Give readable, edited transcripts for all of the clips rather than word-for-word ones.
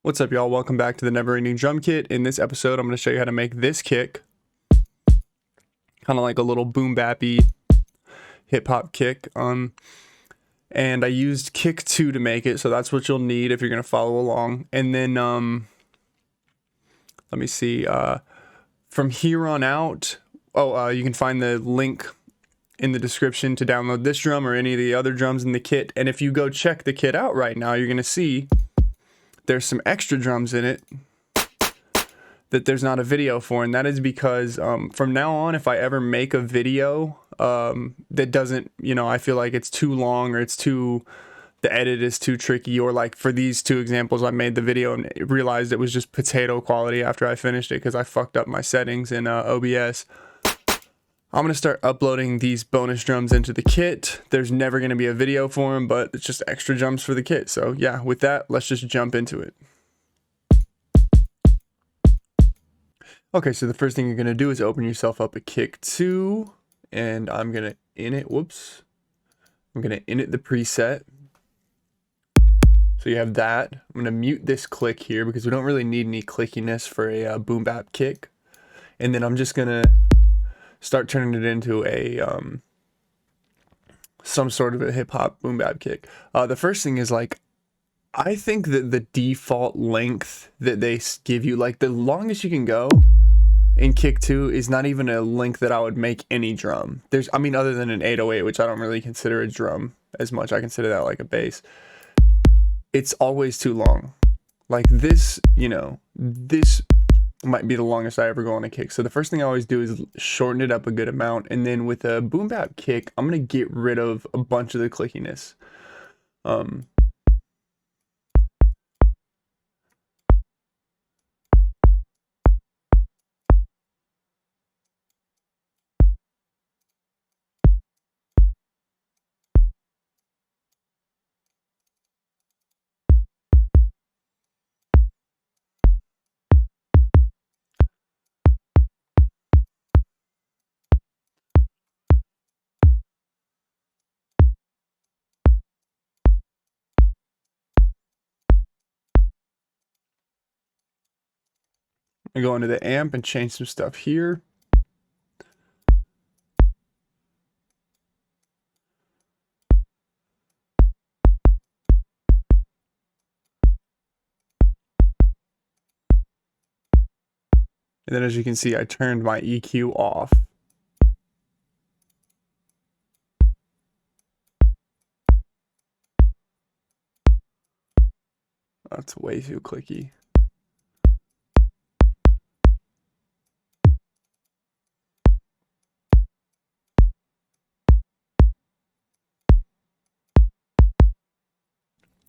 What's up, y'all? Welcome back to the Never Ending Drum Kit. In this episode, I'm going to show you how to make this kick. Kind of like a little boom bappy hip hop kick. And I used kick 2 to make it, so that's what you'll need if you're going to follow along. And then, let me see, from here on out, you can find the link in the description to download this drum or any of the other drums in the kit. And if you go check the kit out right now, you're going to see there's some extra drums in it that there's not a video for, and that is because from now on, if I ever make a video that doesn't, I feel like it's too long or the edit is too tricky, or like for these two examples, I made the video and realized it was just potato quality after I finished it because I fucked up my settings in OBS. I'm going to start uploading these bonus drums into the kit. There's never going to be a video for them, but it's just extra drums for the kit. So yeah, with that, let's just jump into it. Okay, so the first thing you're going to do is open yourself up a kick 2, and I'm going to init the preset. So you have that. I'm going to mute this click here because we don't really need any clickiness for a boom bap kick. And then I'm just going to start turning it into a some sort of a hip hop boom bap kick. The first thing is, like, I think that the default length that they give you, like the longest you can go in kick 2, is not even a length that I would make any drum. Other than an 808, which I don't really consider a drum as much. I consider that like a bass. It's always too long. Like this, this might be the longest I ever go on a kick. So the first thing I always do is shorten it up a good amount, and then with a boom bap kick, I'm gonna get rid of a bunch of the clickiness. I go into the amp and change some stuff here. And then, as you can see, I turned my EQ off. That's way too clicky.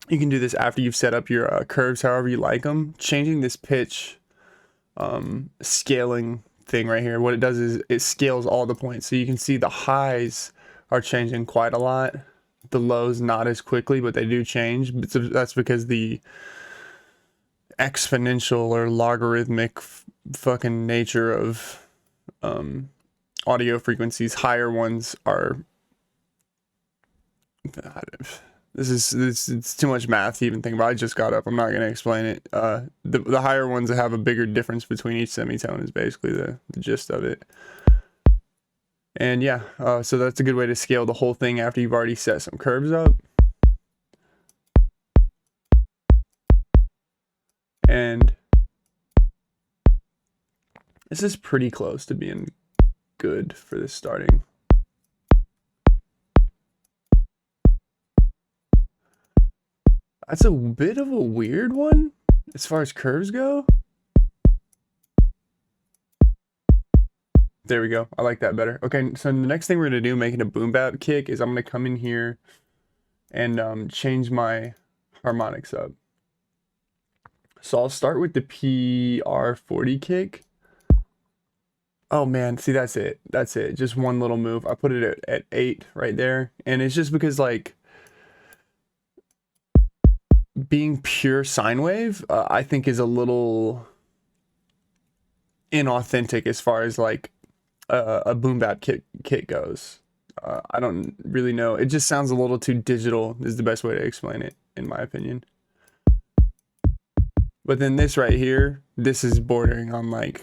You can do this after you've set up your curves however you like them. Changing this pitch scaling thing right here, what it does is it scales all the points. So you can see the highs are changing quite a lot. The lows not as quickly, but they do change. So that's because the exponential or logarithmic fucking nature of audio frequencies. Higher ones are... It's too much math to even think about. I just got up. I'm not going to explain it. The higher ones that have a bigger difference between each semitone is basically the gist of it. And yeah, so that's a good way to scale the whole thing after you've already set some curves up. And this is pretty close to being good for this starting. That's a bit of a weird one as far as curves go. There we go. I like that better. Okay, so the next thing we're going to do, making a boom bap kick, is I'm going to come in here and change my harmonics up. So I'll start with the PR40 kick. Oh man, see, that's it. That's it. Just one little move. I put it at 8 right there. And it's just because, like, being pure sine wave, I think is a little inauthentic as far as like a boom bap kit goes. I don't really know. It just sounds a little too digital is the best way to explain it, in my opinion. But then this right here, this is bordering on like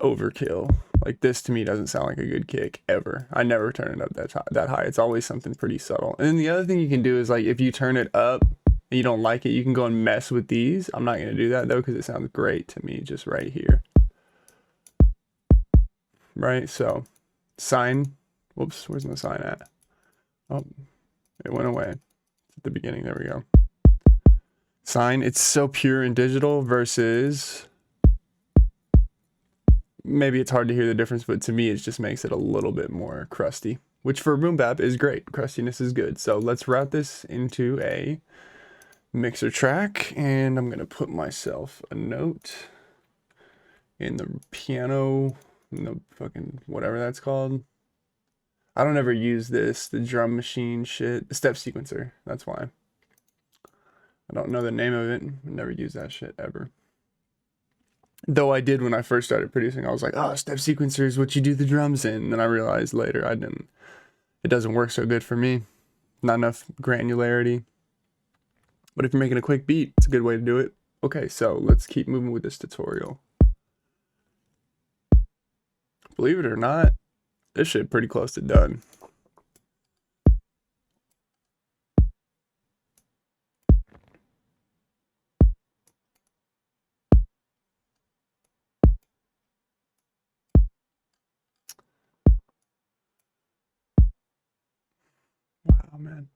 overkill. Like this to me doesn't sound like a good kick ever. I never turn it up that high. It's always something pretty subtle. And then the other thing you can do is like if you turn it up and you don't like it, you can go and mess with these. I'm not gonna do that though because it sounds great to me just right here. Right, so sine. Whoops, where's my sine at? Oh, it went away. It's at the beginning. There we go. Sine. It's so pure and digital versus. Maybe it's hard to hear the difference, but to me, it just makes it a little bit more crusty, which for boom bap is great. Crustiness is good. So let's route this into a mixer track, and I'm gonna put myself a note in the piano, in the fucking whatever that's called. I don't ever use this, the drum machine shit, the step sequencer. That's why. I don't know the name of it. I never use that shit ever. Though I did when I first started producing. I was like, oh, step sequencer is what you do the drums in. And then I realized later I didn't. It doesn't work so good for me. Not enough granularity. But if you're making a quick beat, it's a good way to do it. Okay, so let's keep moving with this tutorial. Believe it or not, this shit pretty close to done. Wow, man.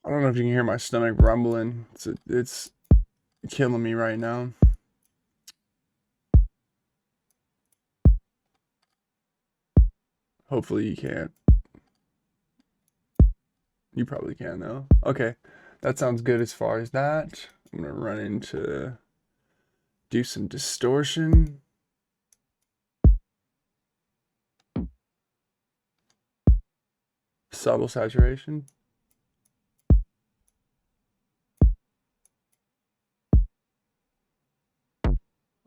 I don't know if you can hear my stomach rumbling. It's killing me right now. Hopefully you can't. You probably can though. Okay, that sounds good as far as that. I'm gonna run into do some distortion. Subtle saturation.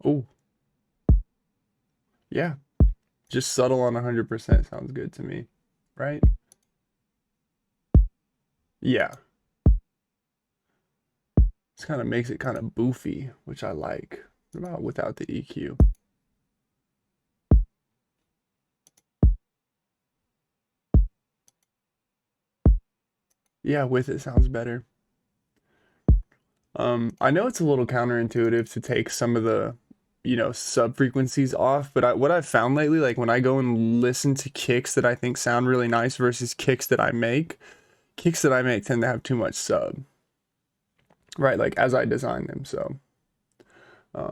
Oh, yeah. Just subtle on 100% sounds good to me, right? Yeah. This kind of makes it kind of boofy, which I like. What about without the EQ? Yeah, with it sounds better. I know it's a little counterintuitive to take some of the, sub frequencies off, but what I've found lately, like when I go and listen to kicks that I think sound really nice versus kicks that I make tend to have too much sub, right? Like as I design them. So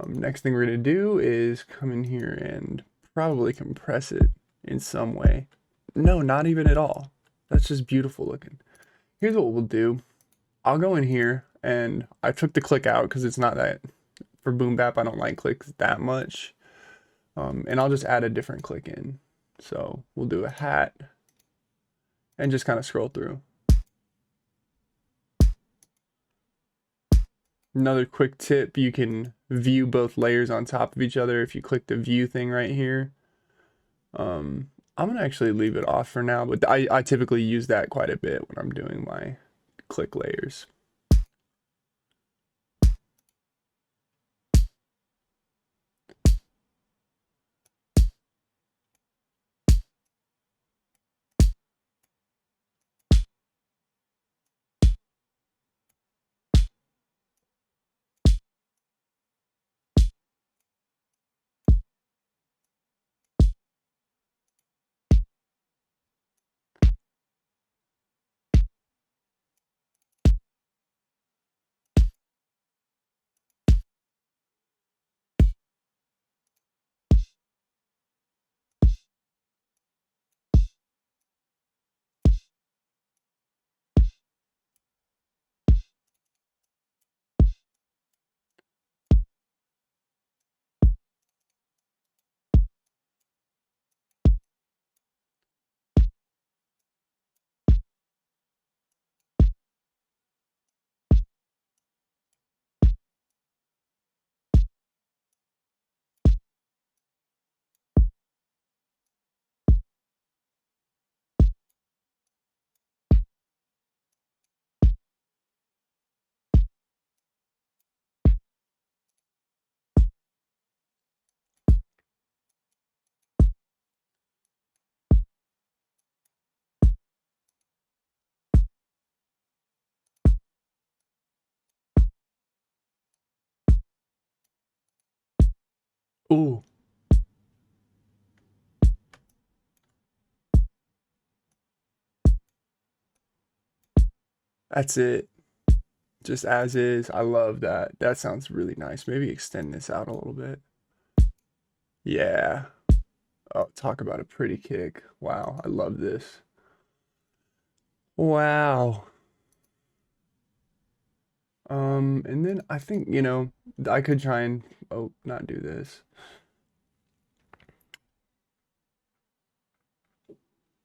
next thing we're gonna do is come in here and probably compress it in some way. No, not even at all. That's just beautiful looking. Here's what we'll do. I'll go in here and I took the click out because it's not that, for boom bap, I don't like clicks that much. And I'll just add a different click in. So we'll do a hat and just kind of scroll through. Another quick tip, you can view both layers on top of each other if you click the view thing right here. I'm gonna actually leave it off for now, but I typically use that quite a bit when I'm doing my click layers. Ooh. That's it. Just as is. I love that. That sounds really nice. Maybe extend this out a little bit. Yeah. Oh, talk about a pretty kick. Wow, I love this. Wow. And then I think, I could try and not do this.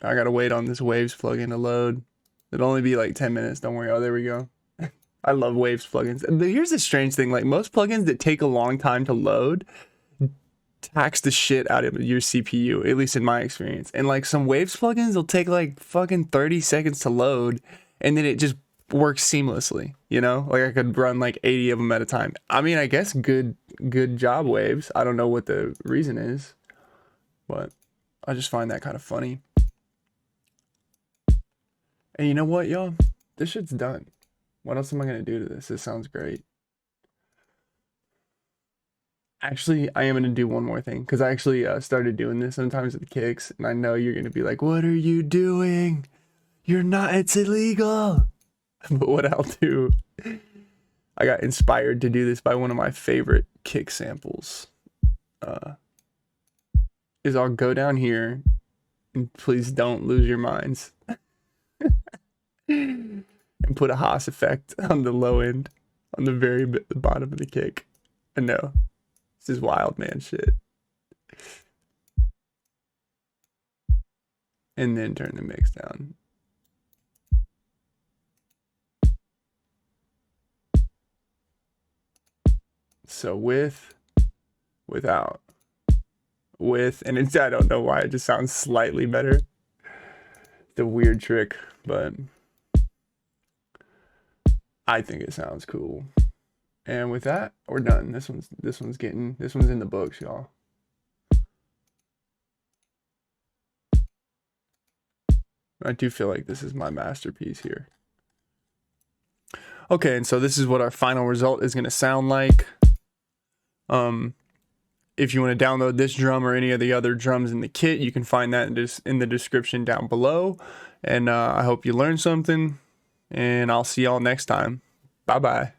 I gotta wait on this Waves plugin to load. It'll only be like 10 minutes, don't worry. Oh, there we go. I love Waves plugins. Here's the strange thing, like most plugins that take a long time to load tax the shit out of your CPU, at least in my experience. And like some Waves plugins will take like fucking 30 seconds to load and then it just works seamlessly, Like I could run like 80 of them at a time. I mean, I guess good job, Waves. I don't know what the reason is, but I just find that kind of funny. And you know what, y'all? This shit's done. What else am I gonna do to this? This sounds great. Actually, I am gonna do one more thing because I actually started doing this sometimes with kicks, and I know you're gonna be like, "What are you doing? You're not. It's illegal." But what I'll do, I got inspired to do this by one of my favorite kick samples. Is I'll go down here, and please don't lose your minds, and put a Haas effect on the low end, on the very bottom of the kick. I know. This is wild man shit. And then turn the mix down. So with, without, with, and it's, I don't know why, it just sounds slightly better. It's a weird trick, but I think it sounds cool. And with that, we're done. This one's in the books, y'all. I do feel like this is my masterpiece here. Okay, and so this is what our final result is going to sound like. If you want to download this drum or any of the other drums in the kit, you can find that in the description down below. And I hope you learned something, and I'll see y'all next time. Bye-bye.